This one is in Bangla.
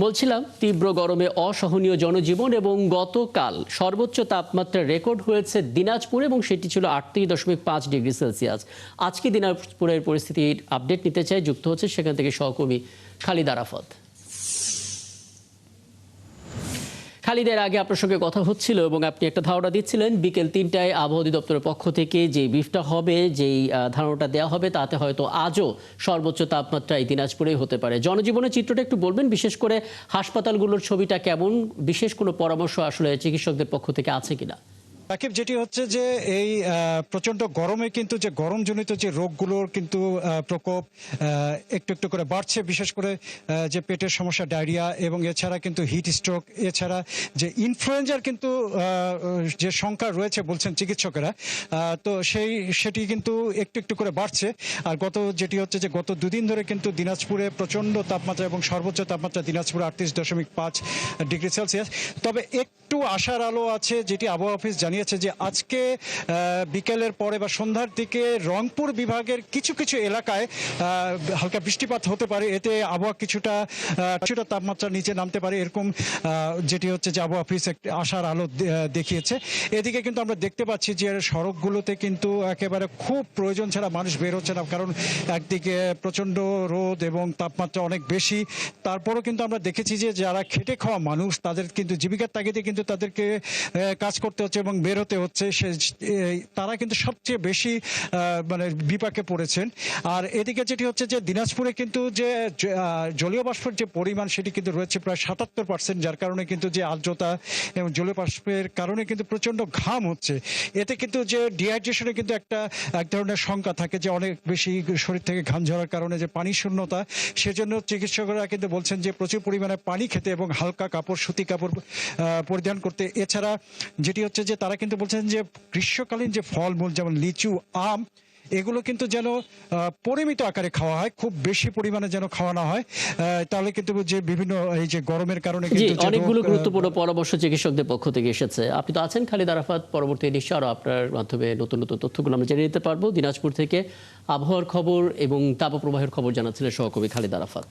বলছিলাম তীব্র গরমে অসহনীয় জনজীবন এবং গতকাল সর্বোচ্চ তাপমাত্রা রেকর্ড হয়েছে দিনাজপুরে এবং সেটি ছিল 38.5 ডিগ্রি সেলসিয়াস। আজকে দিনাজপুরের পরিস্থিতির আপডেট নিতে চাই, যুক্ত হচ্ছে সেখান থেকে সহকর্মী খালিদ আরাফাত। খালিদের আগে আপনার সঙ্গে কথা হচ্ছিল এবং আপনি একটা ধারণা দিচ্ছিলেন বিকেল 3টায় আবহাওয়া অধিদপ্তরের পক্ষ থেকে যে ব্রিফটা হবে, যেই ধারণাটা দেওয়া হবে তাতে হয়তো আজও সর্বোচ্চ তাপমাত্রা এই দিনাজপুরেই হতে পারে। জনজীবনের চিত্রটা একটু বলবেন, বিশেষ করে হাসপাতালগুলোর ছবিটা কেমন, বিশেষ কোনো পরামর্শ আসলে চিকিৎসকদের পক্ষ থেকে আছে কিনা? সাকিব, যেটি হচ্ছে যে এই প্রচন্ড গরমে কিন্তু যে গরমজনিত যে রোগগুলোর কিন্তু প্রকোপ একটু একটু করে বাড়ছে, বিশেষ করে যে পেটের সমস্যা, ডায়রিয়া এবং এছাড়া কিন্তু হিট স্ট্রোক, এছাড়া যে ইনফ্লুয়েঞ্জার কিন্তু যে সংখ্যা রয়েছে বলছেন চিকিৎসকেরা, তো সেটি কিন্তু একটু একটু করে বাড়ছে। আর যেটি হচ্ছে যে গত দুদিন ধরে কিন্তু দিনাজপুরে প্রচন্ড তাপমাত্রা এবং সর্বোচ্চ তাপমাত্রা দিনাজপুরে 38.5 ডিগ্রি সেলসিয়াস। তবে একটু আশার আলো আছে, যেটি আবহাওয়া অফিস জানিয়েছে যে আজকে বিকেলের পরে বা সন্ধ্যার দিকে রংপুর বিভাগের কিছু কিছু এলাকায় হালকা বৃষ্টিপাত হতে পারে, এতে আবহাওয়া কিছুটা তাপমাত্রা নিচে নামতে পারে, এরকম যেটি হচ্ছে যে আবহাওয়া অফিস আশার আলো দেখিয়েছে। এদিকে কিন্তু আমরা দেখতে পাচ্ছি যে সড়কগুলোতে কিন্তু একেবারে খুব প্রয়োজন ছাড়া মানুষ বের হচ্ছে না, কারণ একদিকে প্রচন্ড রোদ এবং তাপমাত্রা অনেক বেশি। তারপরও কিন্তু আমরা দেখেছি যে যারা খেটে খাওয়া মানুষ, তাদের কিন্তু জীবিকার তাগিদে কিন্তু তাদেরকে কাজ করতে হচ্ছে এবং বের হতে হচ্ছে, তারা কিন্তু সবচেয়ে বেশি মানে বিপাকে পড়েছেন। আর এদিকে যেটি হচ্ছে যে দিনাজপুরে কিন্তু যে জলীয় বাষ্পের যে পরিমাণ সেটি কিন্তু রয়েছে প্রায় 77%, যার কারণে কিন্তু যে আর্দ্রতা এবং জলীয় বাষ্পের কারণে কিন্তু প্রচন্ড ঘাম হচ্ছে। এতে কিন্তু যে ডিহাইড্রেশনে কিন্তু এক ধরনের শঙ্কা থাকে যে অনেক বেশি শরীর থেকে ঘাম ঝরার কারণে যে পানি শূন্যতা, সেজন্য চিকিৎসকরা কিন্তু বলছেন যে প্রচুর পরিমাণে পানি খেতে এবং হালকা কাপড়, সুতি কাপড় পরিধান করতে। এছাড়া যেটি হচ্ছে যে তারা কিন্তু বলছেন যে গ্রীষ্মকালীন যে ফলমূল যেমন লিচু, আম, এগুলো কিন্তু যেন পরিমিত আকারে খাওয়া হয়, খুব বেশি পরিমাণে যেন খাওয়া না হয়, তাহলে কিন্তু যে বিভিন্ন এই যে গরমের কারণে কিন্তু অনেকগুলো গুরুত্বপূর্ণ পরামর্শ চিকিৎসকদের পক্ষ থেকে এসেছে। আপনি তো আছেন খালিদ আরাফাত, পরবর্তী নিশ্চয় আরো আপনার মাধ্যমে নতুন নতুন তথ্যগুলো আমরা জেনে নিতে পারবো। দিনাজপুর থেকে আবহাওয়ার খবর এবং তাপপ্রবাহের খবর জানাচ্ছিলেন সহকর্মী খালিদ আরাফাত।